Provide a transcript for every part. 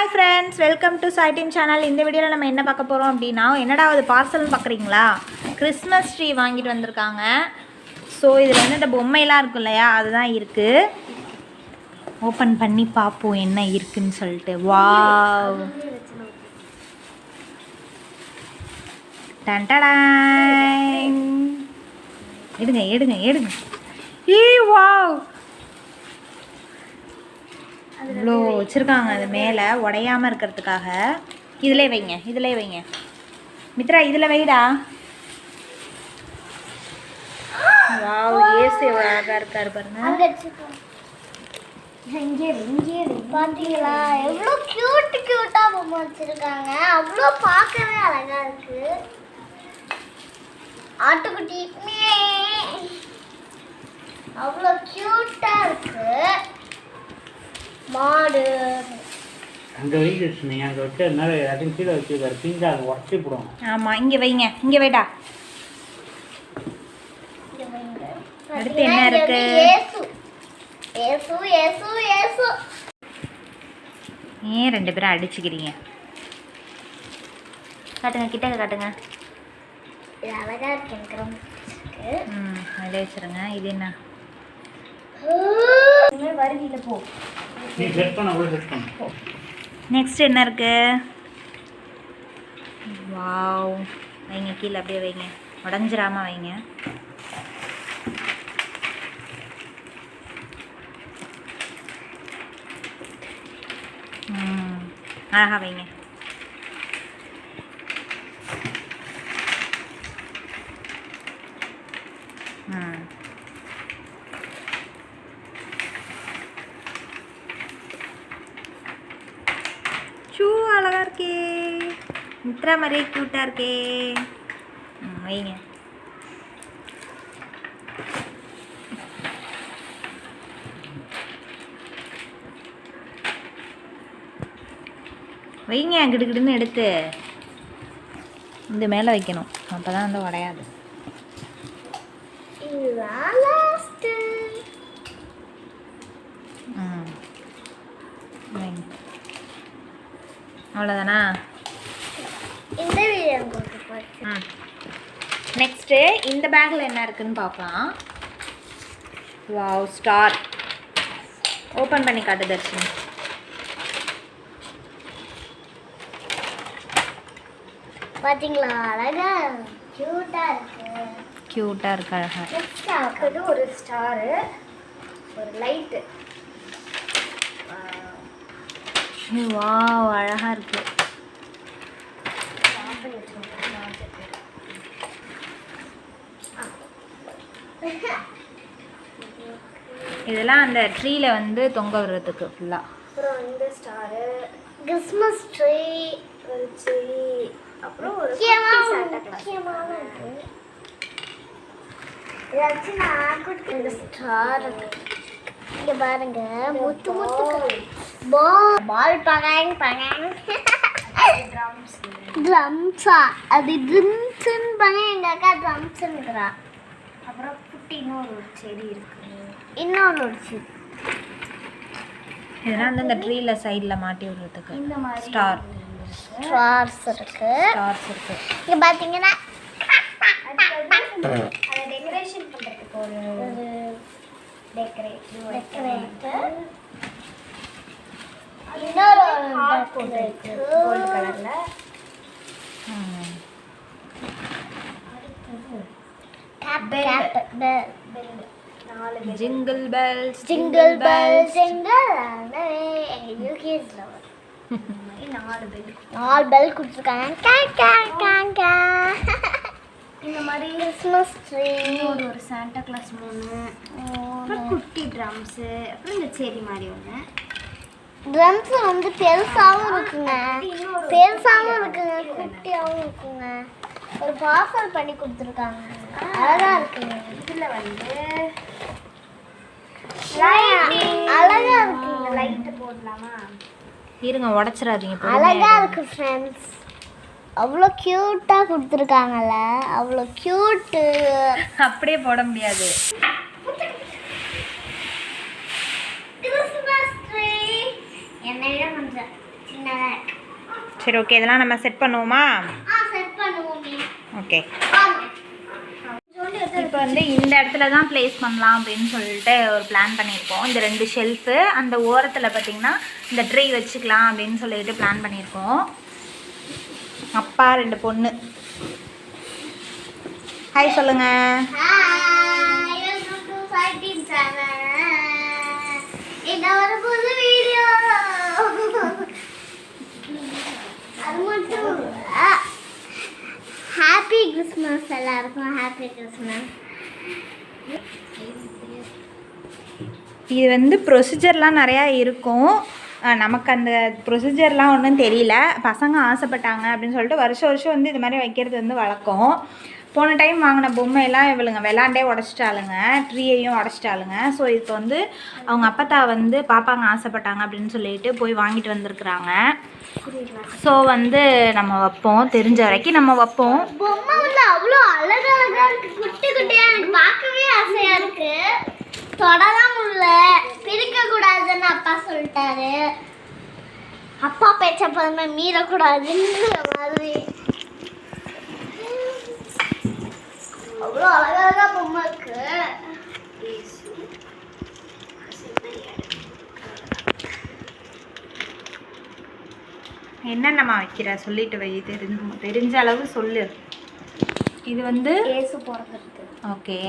Hi friends, welcome to சாய்டீம் channel. இந்த வீடியோவில் நம்ம என்ன பார்க்க போகிறோம் அப்படின்னா, என்னடா அது பார்சல்னு பார்க்குறீங்களா? கிறிஸ்மஸ் ட்ரீ வாங்கிட்டு வந்திருக்காங்க. ஸோ இதில் வந்து இந்த பொம்மையெல்லாம் இருக்கும் இல்லையா, அதுதான் இருக்குது. ஓப்பன் பண்ணி பார்ப்போம் என்ன இருக்குன்னு சொல்லிட்டு. வாவ், டன்டடாங். எடுங்க எடுங்க எடுங்க. ஏ வாவ், இவ்வளோ வச்சுருக்காங்க. அது மேலே உடையாமல் இருக்கிறதுக்காக. இதிலே வைங்க, இதிலே வைங்க மித்ரா, இதில் வைடா. வாவ், ஏசு எவ்வளோ அழகாக இருக்காரு பாருங்க. பார்த்தீங்களா எவ்வளோ க்யூட்டாக பொம்மை வச்சுருக்காங்க. அவ்வளோ பார்க்கவே அழகாக இருக்கு. ஆட்டுக்குட்டி அவ்வளோ க்யூட்டாக இருக்கு. மாடு அங்கே வைக்கிட்டு நீங்கள் அங்கே வச்சு அதனால எல்லாத்தையும் கீழே வச்சுருக்காரு. பிஞ்சா அதை உடச்சி போடும். ஆமாம், இங்கே வைங்க, இங்கே வைடா. அடுத்து என்ன இருக்கு? ஏன் ரெண்டு பேரும் அடிச்சுக்கிறீங்க? காட்டுங்க, கிட்ட காட்டுங்க. அழகா இருக்கு. அதில் வச்சுருங்க. இது என்ன? வருகில போ. நீ செட் பண்ண கூட செட் பண்ண. நெக்ஸ்ட் என்ன இருக்கு? வாவ், வைங்க கீழே, அப்படியே வைங்க, உடஞ்சிராம வைங்க. அழகா வைங்க. ஷூ அழகா இருக்கே, மித்ரா மாதிரியே க்யூட்டாக இருக்கே. வைங்க. வைங்க, கிடுகிடுன்னு எடுத்து இந்த மேலே வைக்கணும், அப்போ தான் வந்து உடையாது. வைங்க. அவ்வளோதானா? இந்த வீடியோ நெக்ஸ்ட்டு இந்த பேக்கில் என்ன இருக்குன்னு பார்க்கலாம். Wow, star. ஓப்பன் பண்ணி காட்டு தர்ஷினி. பார்த்தீங்களா அழகா க்யூட்டாக இருக்கு. க்யூட்டாக இருக்கு, அழகாக. நெக்ஸ்ட் ஆக்குது ஒரு ஸ்டாரு, ஒரு லைட்டு. வாவ், அழகாக இருக்கு. இதெல்லாம் அந்த ட்ரீல வந்து தொங்க விடுறதுக்கு ஃபுல்லாக. அப்புறம் இந்த ஸ்டாரு, கிறிஸ்மஸ் ட்ரீ, ஒரு ட்ரீ, அப்புறம் ஒரு முக்கியமான இதாச்சும் நான் கொடுத்த இந்த ஸ்டார். இங்கே பாருங்க, முத்து முத்து பால் பகாங் பகாங் ட்ரம்ஸா, அது ட்ரம்ஸ்ன்னு பாங்க. எங்கள் அக்கா ட்ரம்ஸ்ன்னுக்குறா. அப்புறம் குட்டி இன்னொரு செடி இருக்கு, இன்னொரு ஒரு செடி. இதெல்லாம் வந்து இந்த ட்ரீல சைடில் மாட்டி விடுறதுக்கு. இந்த மாதிரி ஸ்டார், ஸ்டார்ஸ் இருக்கு. ஸ்டார்ஸ் இருக்கு. இங்கே பார்த்தீங்கன்னா அதை டெக்கரேஷன் பண்ணுறதுக்கு ஒரு டெக்கரேட்டர். இன்னொரு ஹார்ட் போட்டு கோல்டு கலரில். Jingle bells, jingle bell jingle. எங்கள் யூகேஸில் நாலு பெல் கொடுத்துருக்காங்க. இந்த மாதிரி கிறிஸ்மஸ் ட்ரீ, ஒரு சாண்டா கிளாஸ் 3, அப்புறம் குட்டி ட்ரம்ஸு, அப்புறம் இந்த செடி மாதிரி ஒன்று. ட்ரம்ஸ் வந்து பெருசாகவும் இருக்குங்க, பெருசாகவும் இருக்குங்க, குட்டியாகவும் இருக்குங்க. ஒரு பார்சல் பண்ணி கொடுத்துருக்காங்க, அழகா இருக்குங்க. இதில் வந்து அழகா இருக்குங்க. லைட்டு போடலாமா? இருங்க, உடச்சிடாதீங்க. அழகா இருக்கு ஃப்ரெண்ட்ஸ். அவ்வளோ க்யூட்டாக கொடுத்துருக்காங்கல்ல, அவ்வளோ க்யூட்டு. அப்படியே போட முடியாது. கிறிஸ்மஸ் ட்ரீ என்னைய கொஞ்சம் சின்னதாக இருக்கு. சரி ஓகே, இதெல்லாம் நம்ம செட் பண்ணுவோமா? செட் பண்ணுவோம். ஓகே, இப்போ வந்து இந்த இடத்துல தான் ப்ளேஸ் பண்ணலாம் அப்படின்னு சொல்லிட்டு ஒரு பிளான் பண்ணியிருக்கோம். இந்த 2 ஷெல்ஃபு, அந்த ஓரத்தில் பார்த்திங்கன்னா இந்த ட்ரே வச்சுக்கலாம் அப்படின்னு சொல்லிட்டு பிளான் பண்ணியிருக்கோம். அப்பா 2 பொண்ணு ஹாய் சொல்லுங்க. ஹாப்பி கிறிஸ்மஸ் எல்லாருக்கும். Happy Christmas. இது வந்து ப்ரொசீஜர்லாம் நிறையா இருக்கும். நமக்கு அந்த ப்ரொசீஜர்லாம் ஒன்றும் தெரியல. பசங்க ஆசைப்பட்டாங்க அப்படின்னு சொல்லிட்டு வருஷம் வருஷம் வந்து இது மாதிரி வைக்கிறது வந்து வழக்கம். போன டைம் வாங்கின பொம்மையெல்லாம் இவளுங்க விளாண்டே உடச்சிட்டாளுங்க, ட்ரீயையும் உடச்சிட்டாளுங்க. ஸோ இப்போ வந்து அவங்க அப்பத்தா வந்து பாப்பாங்க ஆசைப்பட்டாங்க அப்படின்னு சொல்லிட்டு போய் வாங்கிட்டு வந்திருக்குறாங்க. ஸோ வந்து நம்ம வைப்போம், தெரிஞ்ச வரைக்கும் நம்ம வைப்போம். பொம்மை வந்து அவ்வளோ அழகழகா இருக்கு, குட்டி குட்டியா. எனக்கு பார்க்கவே ஆசையா இருக்கு. தொடலாம் முடியல, பிரிக்க கூடாதுன்னு அப்பா சொல்லிட்டாரு. அப்பா பேச்ச பொறுமை மீறக்கூடாதுன்ற மாதிரி. அவ்வளோ அழகழகா பொம்மை இருக்கு. என்னென்னம்மா வைக்கிற சொல்லிட்டு வை, தெரிஞ்ச அளவு சொல்லு. இது வந்து ஏசு பிறக்கிறது. ஓகே.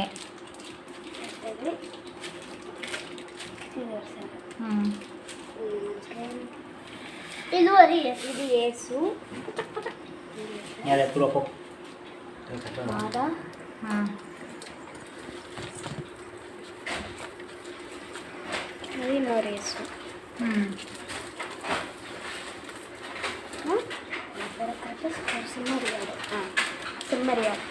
இது ஒரு இது ஏசு. மாதா. இது இன்னொரு ஏசு. சிம்மரியாடு.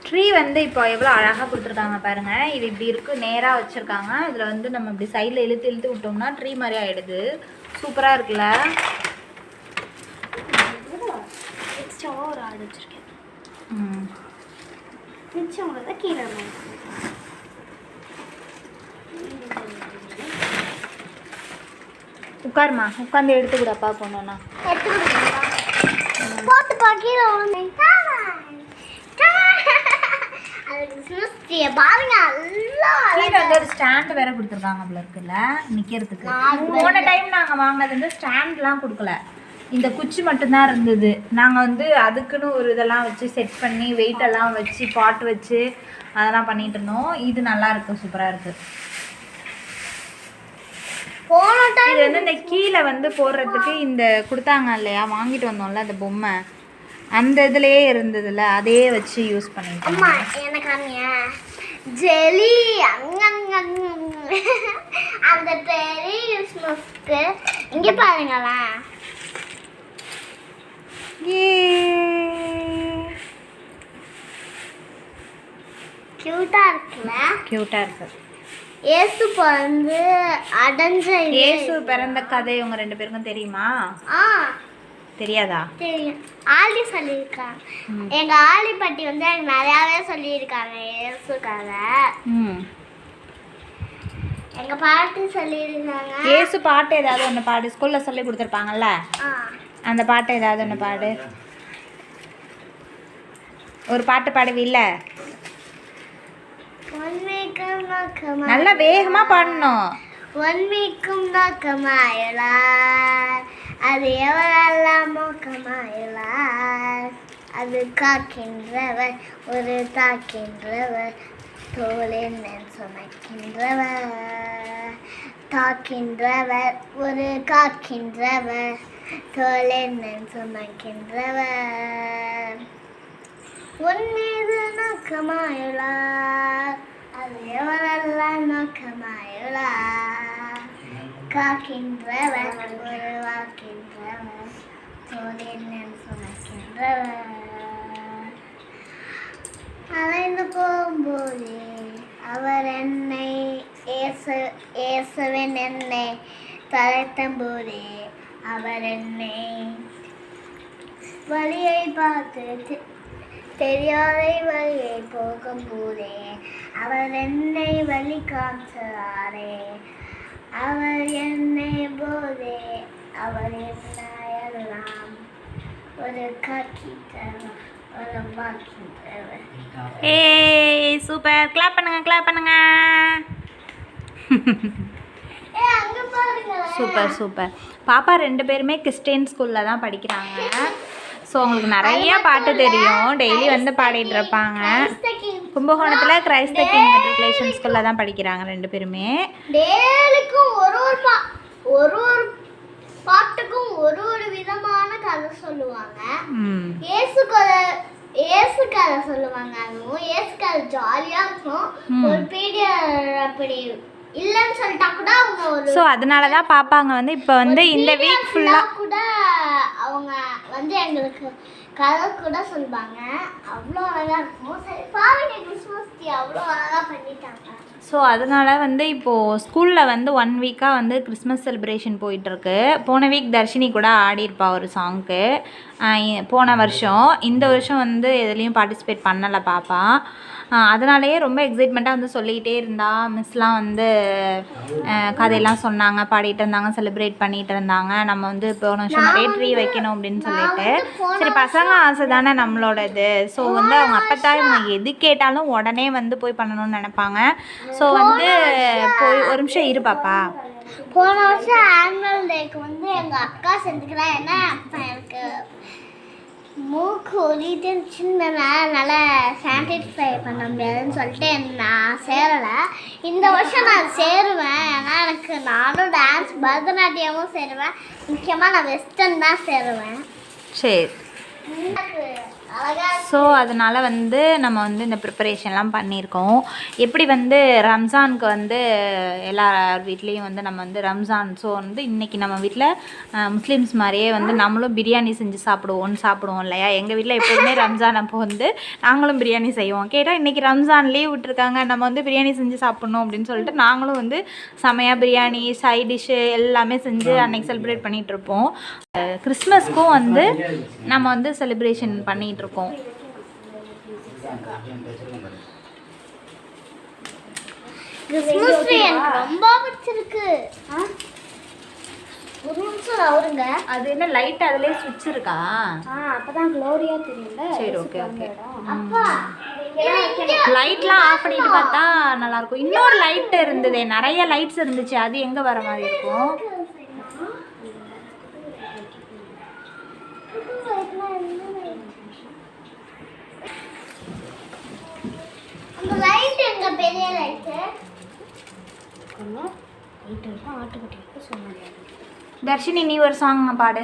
ட்ரீ வந்து இப்போ எவ்வளோ அழகாக கொடுத்துருக்காங்க பாருங்கள். இது இப்படி இருக்குது, நேராக வச்சுருக்காங்க. இதில் வந்து நம்ம இப்படி சைடில் இழுத்து இழுத்து விட்டோம்னா ட்ரீ மாதிரி ஆகிடுது. சூப்பராக இருக்குல்ல? எக்ஸ்ட்ராவாக ஒரு ஆடு வச்சுருக்கேன். மிச்சம் தான் கீழே உட்காருமா, உட்காந்து எடுத்துக்கூடப்பா போனோன்னா போட்டு பாக்கீழே பாருங்க. கீழே வந்து ஒரு ஸ்டாண்ட் வேற கொடுத்துருக்காங்க போல இருக்குல்ல நிற்கிறதுக்கு. போன டைம் நாங்கள் வாங்கினது வந்து ஸ்டாண்ட்லாம் கொடுக்கல, இந்த குச்சி மட்டும்தான் இருந்தது. நாங்கள் வந்து அதுக்குன்னு ஒரு இதெல்லாம் வச்சு செட் பண்ணி வெயிட்டெல்லாம் வச்சு பாட்டு வச்சு அதெல்லாம் பண்ணிட்டு இருந்தோம். இது நல்லா இருக்கு, சூப்பராக இருக்கு. இது வந்து இந்த கீழே வந்து போடுறதுக்கு இந்த கொடுத்தாங்க இல்லையா, வாங்கிட்டு வந்தோம்ல அந்த பொம்மை, அந்த இதுலயே இருந்ததுல அதே வச்சு யூஸ் பண்ணிட்டோம். எனக்கு ஜெலி அந்த பெரிய கிறிஸ்மஸ்க்கு இங்க பாருங்களேன். கியூட்டா இருக்குல்ல? கியூட்டா இருக்கு. ஏசு பிறந்து அடைஞ்ச ஏசு பிறந்த கதை உங்க 2 பேருக்கும் தெரியுமா? தெரியாதா? தெரியும், ஆலி சொல்லியிருக்காங்க. எங்க ஆலி பாட்டி வந்து எனக்கு நிறையாவே சொல்லியிருக்காங்க ஏசு கதை. எங்க பாட்டி சொல்லியிருக்காங்க. ஏசு பாட்டு ஏதாவது ஒன்று பாடு, ஸ்கூல்ல சொல்லி கொடுத்துருப்பாங்கல்ல, அந்த பாட்டு ஏதாவது ஒன்று பாடு. ஒரு பாட்டு பாடுவில்ல? நல்லா வேகமா பாடணும். ஒன்மைக்கும் நோக்கமாயலார், அது எவரெல்லாம் நோக்கமாயலார், அது காக்கின்றவர் ஒரு தாக்கின்றவர், தோளின் சுமக்கின்றவர், தாக்கின்றவர் ஒரு காக்கின்றவர், தோளின் சுமக்கின்றவர், உன் மீது நோக்கமாயுளார், அது எவரெல்லாம் நோக்கமாயுளார், காக்கின்றவர் ஒரு வாக்கின்றவர், தோளின் சுமக்கின்றவர். அலைந்து போகும்போதே அவர் என்னை இயேசுவின் என்னை தழைத்தம்போதே அவர் என்னை வழியை பார்த்து தெரியாத வழியை போகும்போதே அவர் என்னை வழி காமிச்சாரே, அவர் என்னை போதே அவர் எல்லாம் ஒரு காக்கி தரும் ஒரு பாக்கி தரும். ஏய் சூப்பர், கிளாப் பண்ணுங்க. அங்க பாருங்க. Super super. பாப்பா 2 பேருமே கிறிஸ்டியன் ஸ்கூலில் தான் படிக்கிறாங்க. ஸோ அவங்களுக்கு நிறைய பாட்டு தெரியும், டெய்லி வந்து பாடிட்டு இருப்பாங்க. கும்பகோணத்தில் கிரைஸ்த கிங் மெட்ரிகுலேஷன் ஸ்கூலில் தான் படிக்கிறாங்க 2 பேருமே. டேலுக்கும் ஒரு பாட்டுக்கும் ஒரு விதமான கதை சொல்லுவாங்க. ஏசு கதை சொல்லுவாங்க. அதுவும் ஏசு கதை ஜாலியா இருக்கும். ஒரு பீரியட் அப்படி இல்லைன்னு சொல்லிட்டா கூட அவங்க ஒரு ஸோ அதனால தான் பாப்பாங்க வந்து இப்போ வந்து இந்த வீக் ஃபுல்லாக கூட அவங்க வந்து எங்களுக்கு கதை கூட சொல்லுவாங்க. அவ்வளோ அழகா இருக்கும். சரி பாருங்க, கிறிஸ்மஸ் ட்ரீ அவ்வளோ அழகா பண்ணிட்டாங்க. ஸோ அதனால வந்து இப்போது ஸ்கூலில் வந்து 1 வீக்காக வந்து கிறிஸ்மஸ் செலிப்ரேஷன் போயிட்டுருக்கு. போன வீக் தர்ஷினி கூட ஆடிருப்பா ஒரு சாங்க்கு. போன வருஷம், இந்த வருஷம் வந்து எதுலேயும் பார்ட்டிசிபேட் பண்ணலை பாப்பா. அதனாலேயே ரொம்ப எக்ஸைட்மெண்ட்டாக வந்து சொல்லிக்கிட்டே இருந்தா. மிஸ்லாம் வந்து கதையெல்லாம் சொன்னாங்க, பாடிட்டு இருந்தாங்க, செலிப்ரேட் பண்ணிகிட்டு இருந்தாங்க. நம்ம வந்து போன வருஷம் நிறைய ட்ரீ வைக்கணும் அப்படின்னு சொல்லிட்டு. சரி பசங்க ஆசை தானே நம்மளோட இது. ஸோ வந்து அவங்க அப்பத்தான் இவங்க எது கேட்டாலும் உடனே வந்து போய் பண்ணணும்னு நினைப்பாங்க. ஸோ வந்து போய் ஒரு நிமிஷம் இரு பாப்பா. போன வருஷம் ஆனுவல் டேக்கு வந்து எங்கள் அக்கா செஞ்சுக்கிறா. ஏன்னா அப்போ எனக்கு மூக்கு ஒலிட்டு நல்லா சானிடைஃபை பண்ண முடியாதுன்னு சொல்லிட்டு நான் சேரலை. இந்த வருஷம் நான் சேருவேன். ஏன்னா எனக்கு நானும் டான்ஸ் பரதநாட்டியமும் சேருவேன். முக்கியமாக நான் வெஸ்டர்ன் தான் சேருவேன். சரி. அழகா ஸோ அதனால் வந்து நம்ம வந்து இந்த ப்ரிப்பரேஷன்லாம் பண்ணியிருக்கோம். எப்படி வந்து ரம்ஜானுக்கு வந்து எல்லார் வீட்லேயும் வந்து நம்ம வந்து ரம்ஜான், ஸோ வந்து இன்றைக்கி நம்ம வீட்டில் முஸ்லீம்ஸ் மாதிரியே வந்து நம்மளும் பிரியாணி செஞ்சு சாப்பிடுவோம் இல்லையா. எங்கள் வீட்டில் எப்போதுமே ரம்ஜான் அப்போ வந்து நாங்களும் பிரியாணி செய்வோம். கேட்டால் இன்றைக்கி ரம்ஜான் லீவ் விட்டுருக்காங்க, நம்ம வந்து பிரியாணி செஞ்சு சாப்பிட்ணும் அப்படின்னு சொல்லிட்டு நாங்களும் வந்து செமையாக பிரியாணி சைட் டிஷ்ஷு எல்லாமே செஞ்சு அன்றைக்கி செலிப்ரேட் பண்ணிகிட்ருப்போம். கிறிஸ்மஸ்க்கும் வந்து நம்ம வந்து செலிப்ரேஷன் பண்ணிகிட்ருக்கோம். கிறிஸ்மஸ் ட்ரீ எனக்கு ரொம்ப பிடிச்சிருக்கு. ஒரு நிமிஷம் அவருங்க. அது என்ன லைட் அதிலே சுவிட்ச் இருக்கா? அப்பதான் க்ளோரியா தெரியும்ல. சரி ஓகே. அப்பா லைட்லாம் ஆஃப் பண்ணிட்டு பார்த்தா நல்லாயிருக்கும். இன்னொரு லைட் இருந்ததே, நிறைய லைட்ஸ் இருந்துச்சு, அது எங்கே வர மாதிரி இருக்கும்? அந்த லைட் எங்க பெரிய லைட் தர்ஷினி நீ ஒரு சாங் பாடு.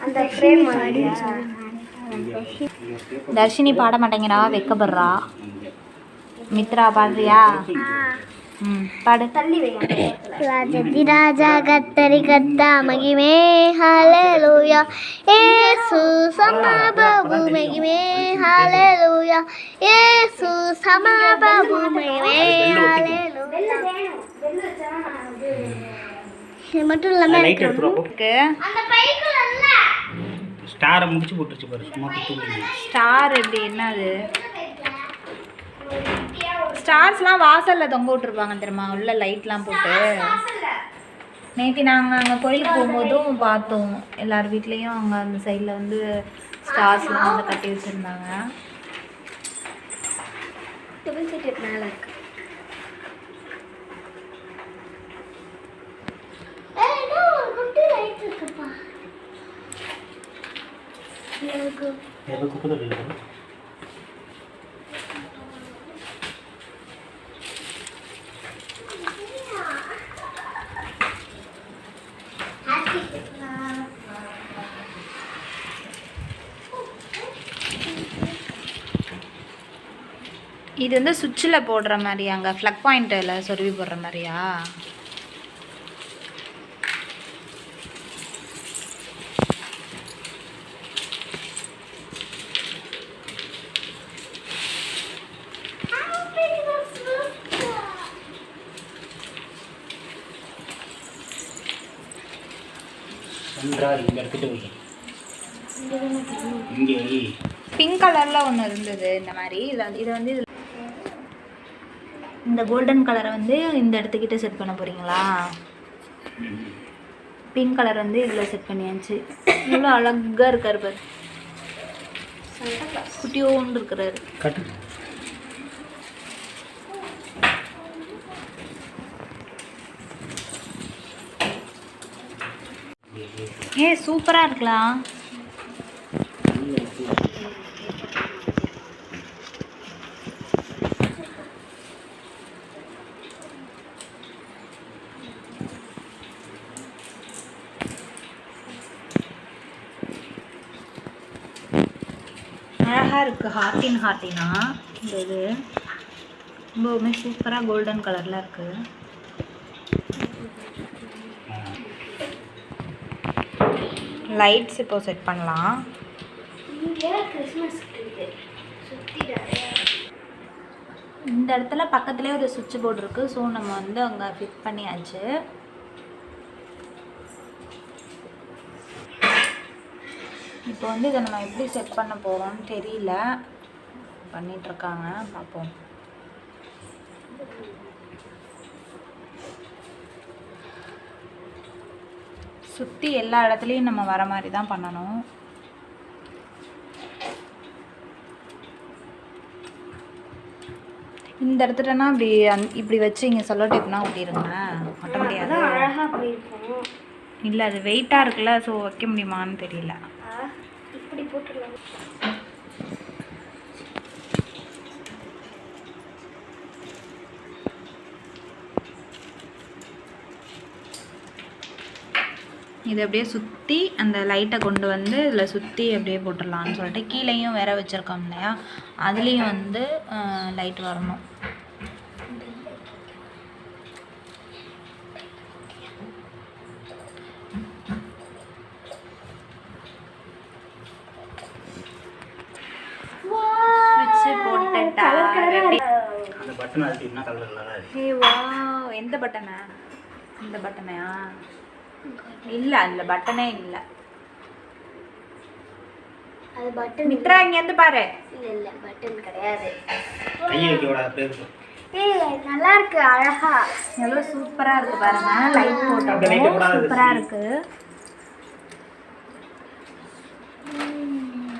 அந்த ஃப்ரேம் தர்ஷினி பாட மாட்டேங்கிறா, வெக்கப்படுறா. மித்ரா பாடுறியா? பாடு. ராஜதி ராஜா கத்தரி கத்தா மகிமே ஹalleluya இயேசு சமபாபு மகிமே ஹalleluya இயேசு சமபாபு மகிமே ஹalleluya. இது மட்டும் இல்லாம லைட் எடுத்துறோம். அந்த பைக்குல இல்ல ஸ்டாரை முடிச்சு போட்டுருச்சு பாரு. சும்மா குத்துங்க. ஸ்டார் எப்படி என்னது? ஸ்டார்ஸ்லாம் வாசலில் தொங்க விட்டுருப்பாங்க தெரியுமா, உள்ள லைட்லாம் போட்டு. நேற்று நாங்கள் அங்கே கோயிலுக்கு போகும்போதும் பார்த்தோம், எல்லார் வீட்லேயும் அங்கே அந்த சைடில் வந்து ஸ்டார்ஸ்லாம் வந்து கட்டி வச்சுருந்தாங்க. மேலே இருக்கு. இது வந்து சுவிட்சில் போடுற மாதிரி, அங்கே ஃப்ளக் பாயிண்ட்டில் சொருவி போடுற மாதிரியா? இங்கே எடுத்துட்டு இங்கே பிங்க் கலரில் ஒன்று இருந்தது இந்த மாதிரி. இதை வந்து இதில் இந்த கோல்டன் கலரை வந்து இந்த இடத்துக்கிட்ட செட் பண்ண போகிறீங்களா? பிங்க் கலர் வந்து இதில் செட் பண்ணியாச்சு. இவ்வளோ அழகாக இருக்கார் பாரு, குட்டியோண்டு இருக்கிறாரு. சூப்பராக இருக்கலாம். அழகாக இருக்குது. ஹார்ட்டினா இந்த இது ரொம்பவுமே சூப்பராக கோல்டன் கலரில் இருக்குது. லைட்ஸ் இப்போ செட் பண்ணலாம். இந்த இடத்துல பக்கத்துலேயே ஒரு சுவிட்ச் போர்டு இருக்குது. ஸோ நம்ம வந்து அங்கே ஃபிட் பண்ணியாச்சு. இப்போ வந்து இதை நம்ம எப்படி செட் பண்ண போகிறோம்னு தெரியல, பண்ணிகிட்ருக்காங்க, பார்ப்போம். சுற்றி எல்லா இடத்துலையும் நம்ம வர மாதிரி தான் பண்ணணும். இந்த இடத்துலனா இப்படி இப்படி வச்சு இங்கே செல்லோ டேப்னா ஒட்டிடுங்க, ஒட்ட முடியாது. இல்லை அது வெயிட்டாக இருக்குல்ல, ஸோ வைக்க முடியுமான்னு தெரியல. இப்படி போட்டுடலாம். இதை அப்படியே சுற்றி அந்த லைட்டை கொண்டு வந்து இதில் சுற்றி அப்படியே போட்டுடலான்னு சொல்லிட்டு கீழேயும் வேற வச்சுருக்கோம் இல்லையா, அதுலேயும் வந்து லைட் வரணும். எந்த பட்டனா? இந்த பட்டனையா? இல்லை, அதில் பட்டனே இல்லை. அது பட்டன் மித்ரா இங்க இருந்து பாரு. இல்ல பட்டன் கிடையாது. கையை வைக்க விடாத. நல்லா இருக்கு, அழகா எவ்வளோ சூப்பரா இருக்கு பாருங்க. லைட் போட்டோம், சூப்பரா இருக்கு.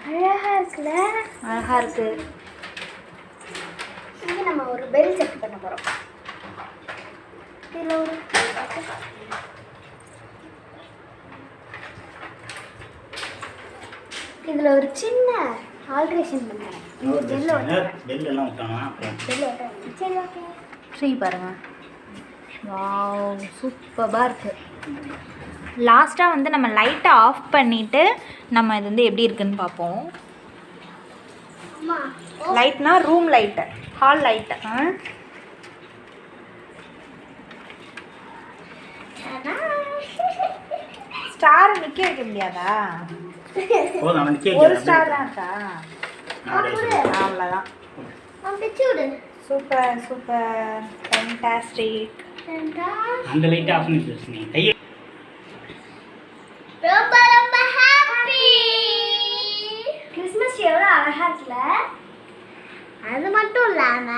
அழகா இருக்குல்ல? அழகா இருக்கு. இங்க நம்ம ஒரு பெல் செட் பண்ண போறோம். இதுல ஒரு சின்ன ஆல்ட்ரேஷன் பண்றேன். இந்த பெல் எல்லாம் விட்டானா? சரி ஓகே. சரி பாருங்க. வாவ், சூப்பரா இருக்கு. லாஸ்ட்டாக வந்து நம்ம லைட்டை ஆஃப் பண்ணிவிட்டு நம்ம இது வந்து எப்படி இருக்குன்னு பார்ப்போம். லைட்னா room light, hall light. Star நிற்க வைக்க முடியாதா? ஒரு ஸ்டார் தான் இருக்கா? அவ்வளோதான். Super super, fantastic. அந்த லைட் ஆஃப் பண்ணி கையை ரொம்ப ரொம்ப ஹாப்பி. கிறிஸ்மஸ் எவ்வளோ அழகா இருக்குல்ல? அது மட்டும் இல்லாம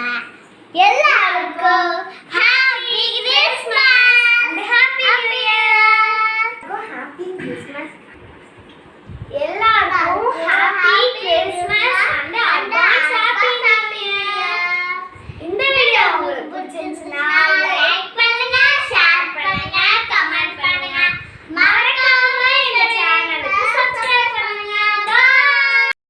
எல்லாருக்கும் happy Christmas and happy new year. Happy Christmas. எல்லாருக்கும் ஹாப்பி கிறிஸ்மஸ்